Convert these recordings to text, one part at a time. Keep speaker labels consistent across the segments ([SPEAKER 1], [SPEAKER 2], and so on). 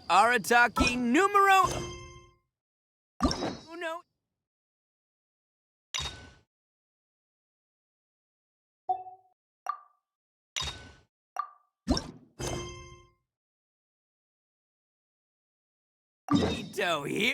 [SPEAKER 1] Arataki numero uno. Ito here.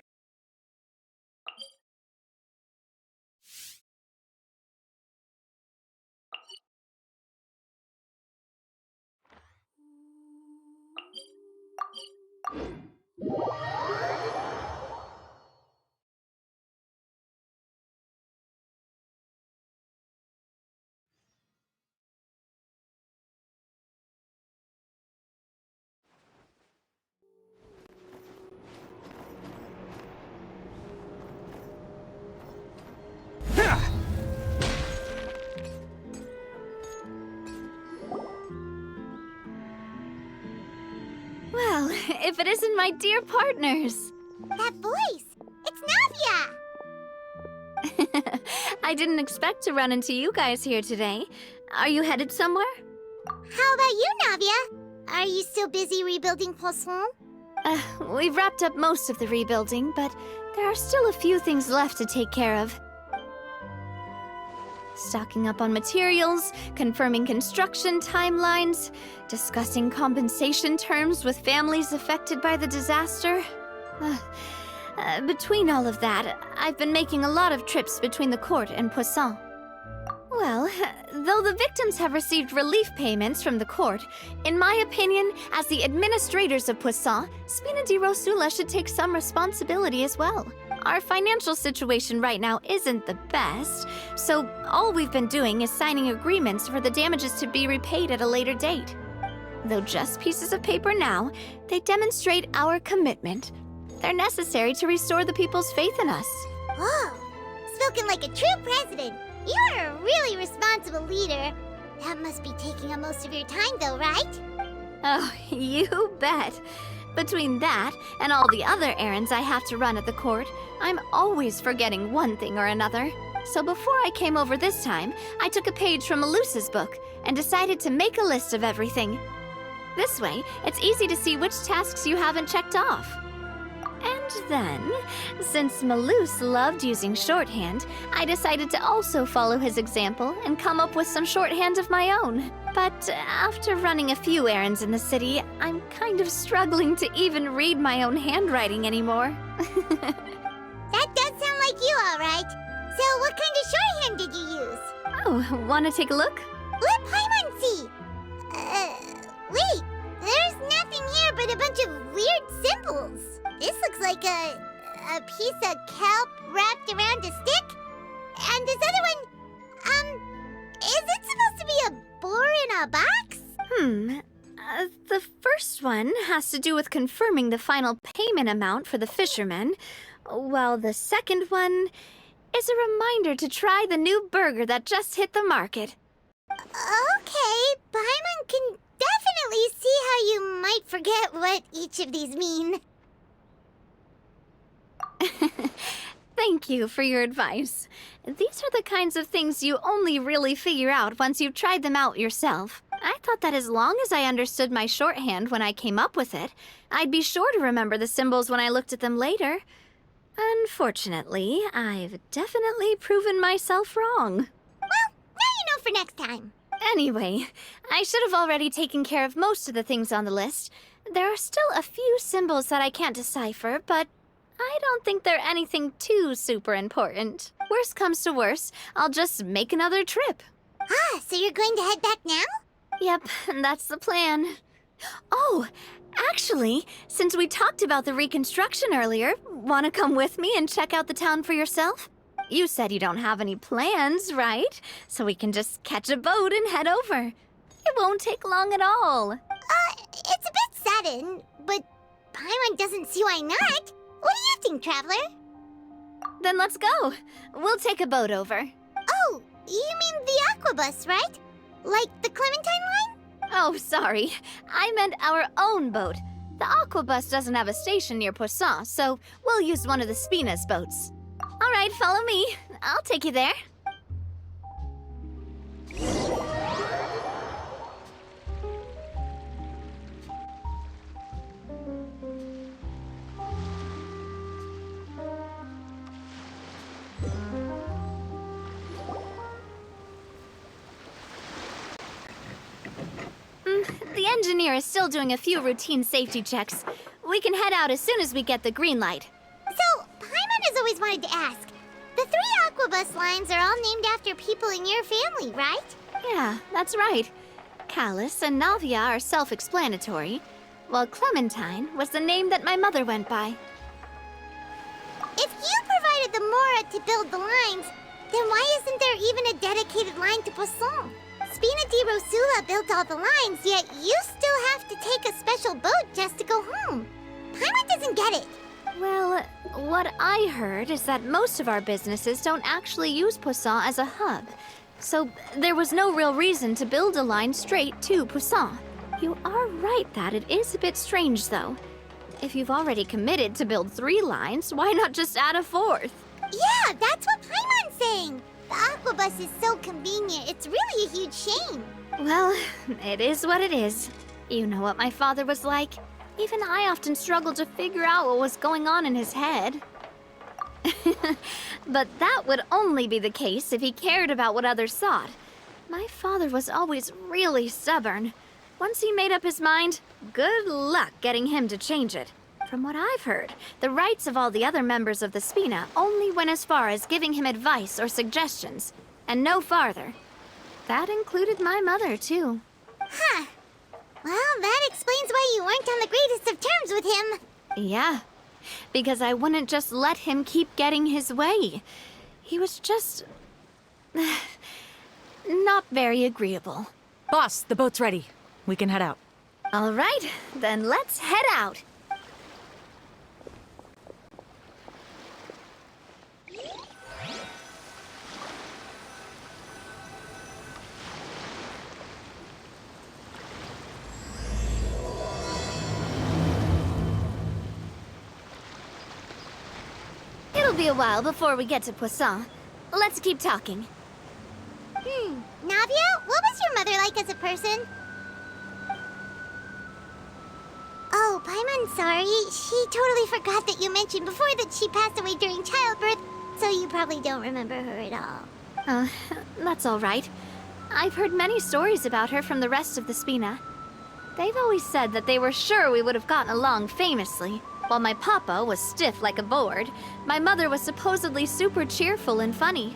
[SPEAKER 2] Well, if it isn't my dear partners.
[SPEAKER 3] That voice! It's Navia!
[SPEAKER 2] I didn't expect to run into you guys here today. Are you headed somewhere?
[SPEAKER 3] How about you, Navia? Are you still busy rebuilding Poisson?
[SPEAKER 2] We've wrapped up most of the rebuilding, but there are still a few things left to take care of. Stocking up on materials, confirming construction timelines, discussing compensation terms with families affected by the disaster. Between all of that, I've been making a lot of trips between the court and Poisson. Well, though the victims have received relief payments from the court, in my opinion, as the administrators of Poisson, Spina di Rosula should take some responsibility as well. Our financial situation right now isn't the best, so all we've been doing is signing agreements for the damages to be repaid at a later date. Though just pieces of paper now, they demonstrate our commitment. They're necessary to restore the people's faith in us.
[SPEAKER 3] Whoa! Spoken like a true president! You're a really responsible leader. That must be taking up most of your time, though, right?
[SPEAKER 2] Oh, you bet. Between that and all the other errands I have to run at the court, I'm always forgetting one thing or another. So before I came over this time, I took a page from Malusa's book and decided to make a list of everything. This way, it's easy to see which tasks you haven't checked off. And then, since Malus loved using shorthand, I decided to also follow his example and come up with some shorthand of my own. But after running a few errands in the city, I'm kind of struggling to even read my own handwriting anymore.
[SPEAKER 3] That does sound like you, all right. So what kind of shorthand did you use?
[SPEAKER 2] Oh, want to take a look?
[SPEAKER 3] Let Paimon see. Wait. There's nothing here but a bunch of weird symbols. This looks like a piece of kelp wrapped around a stick. And this other one, is it supposed to be a boar in a box?
[SPEAKER 2] The first one has to do with confirming the final payment amount for the fishermen, while the second one is a reminder to try the new burger that just hit the market.
[SPEAKER 3] Okay, Paimon can definitely see how you might forget what each of these mean.
[SPEAKER 2] Thank you for your advice. These are the kinds of things you only really figure out once you've tried them out yourself. I thought that as long as I understood my shorthand when I came up with it, I'd be sure to remember the symbols when I looked at them later. Unfortunately, I've definitely proven myself wrong.
[SPEAKER 3] Well, now you know for next time.
[SPEAKER 2] Anyway, I should have already taken care of most of the things on the list. There are still a few symbols that I can't decipher, but I don't think they're anything too super important. Worst comes to worst, I'll just make another trip.
[SPEAKER 3] So you're going to head back now?
[SPEAKER 2] Yep, that's the plan. Oh, actually, since we talked about the reconstruction earlier, want to come with me and check out the town for yourself? You said you don't have any plans, right? So we can just catch a boat and head over. It won't take long at all.
[SPEAKER 3] It's a bit sudden, but Paimon doesn't see why not. What do you think, Traveler?
[SPEAKER 2] Then let's go. We'll take a boat over.
[SPEAKER 3] Oh, you mean the Aquabus, right? Like the Clementine line?
[SPEAKER 2] Oh, sorry. I meant our own boat. The Aquabus doesn't have a station near Poisson, so we'll use one of the Spina's boats. All right, follow me. I'll take you there. engineer is still doing a few routine safety checks. We can head out as soon as we get the green light.
[SPEAKER 3] So, Paimon has always wanted to ask. The 3 Aquabus lines are all named after people in your family, right?
[SPEAKER 2] Yeah, that's right. Callus and Navia are self-explanatory, while Clementine was the name that my mother went by.
[SPEAKER 3] If you provided the Mora to build the lines, then why isn't there even a dedicated line to Poisson? Spina di Rosula built all the lines, yet you still have to take a special boat just to go home. Paimon doesn't get it.
[SPEAKER 2] Well, what I heard is that most of our businesses don't actually use Poisson as a hub, so there was no real reason to build a line straight to Poisson. You are right that it is a bit strange, though. If you've already committed to build 3 lines, why not just add a 4th?
[SPEAKER 3] Yeah, that's what Paimon's saying. The Aquabus is so convenient, it's really a huge shame.
[SPEAKER 2] Well, it is what it is. You know what my father was like. Even I often struggled to figure out what was going on in his head. But that would only be the case if he cared about what others thought. My father was always really stubborn. Once he made up his mind, good luck getting him to change it. From what I've heard, the rights of all the other members of the Spina only went as far as giving him advice or suggestions, and no farther. That included my mother, too.
[SPEAKER 3] Huh. Well, that explains why you weren't on the greatest of terms with him.
[SPEAKER 2] Yeah, because I wouldn't just let him keep getting his way. He was just... not very agreeable.
[SPEAKER 4] Boss, the boat's ready. We can head out.
[SPEAKER 2] All right, then let's head out. It'll be a while before we get to Poisson. Let's keep talking.
[SPEAKER 3] Navia, what was your mother like as a person? Oh, Paimon's sorry. She totally forgot that you mentioned before that she passed away during childbirth, so you probably don't remember her at all.
[SPEAKER 2] That's all right. I've heard many stories about her from the rest of the Spina. They've always said that they were sure we would have gotten along famously. While my papa was stiff like a board, my mother was supposedly super cheerful and funny.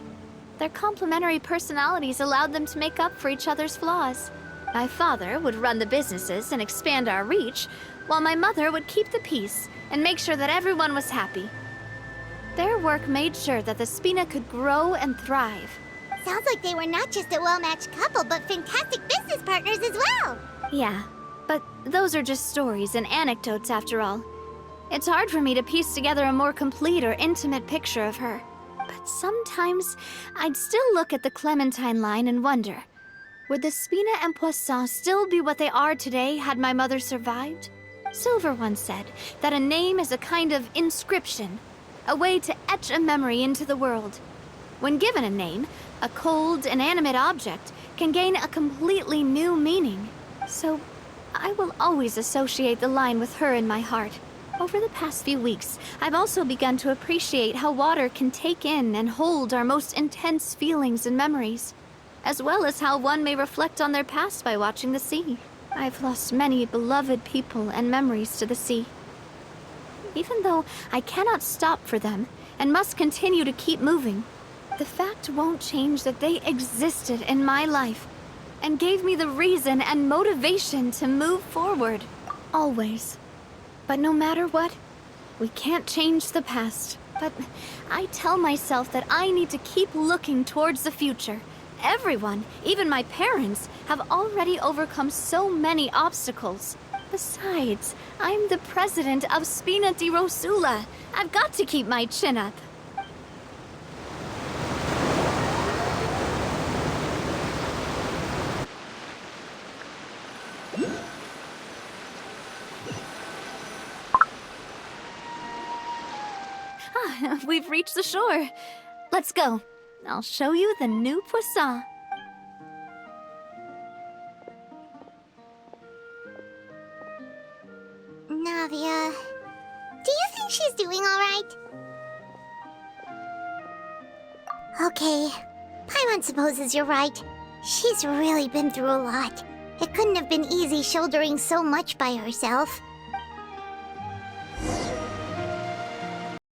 [SPEAKER 2] Their complementary personalities allowed them to make up for each other's flaws. My father would run the businesses and expand our reach, while my mother would keep the peace and make sure that everyone was happy. Their work made sure that the Spina could grow and thrive.
[SPEAKER 3] Sounds like they were not just a well-matched couple, but fantastic business partners as well.
[SPEAKER 2] Yeah, but those are just stories and anecdotes after all. It's hard for me to piece together a more complete or intimate picture of her. But sometimes, I'd still look at the Clementine line and wonder, would the Spina and Poisson still be what they are today had my mother survived? Silver once said that a name is a kind of inscription, a way to etch a memory into the world. When given a name, a cold, inanimate object can gain a completely new meaning. So, I will always associate the line with her in my heart. Over the past few weeks, I've also begun to appreciate how water can take in and hold our most intense feelings and memories, as well as how one may reflect on their past by watching the sea. I've lost many beloved people and memories to the sea. Even though I cannot stop for them and must continue to keep moving, the fact won't change that they existed in my life and gave me the reason and motivation to move forward, always. But no matter what, we can't change the past. But I tell myself that I need to keep looking towards the future. Everyone, even my parents, have already overcome so many obstacles. Besides, I'm the president of Spina di Rosula. I've got to keep my chin up. We've reached the shore. Let's go. I'll show you the new Poisson.
[SPEAKER 3] Navia, do you think she's doing all right? Okay, Paimon supposes you're right. She's really been through a lot. It couldn't have been easy shouldering so much by herself.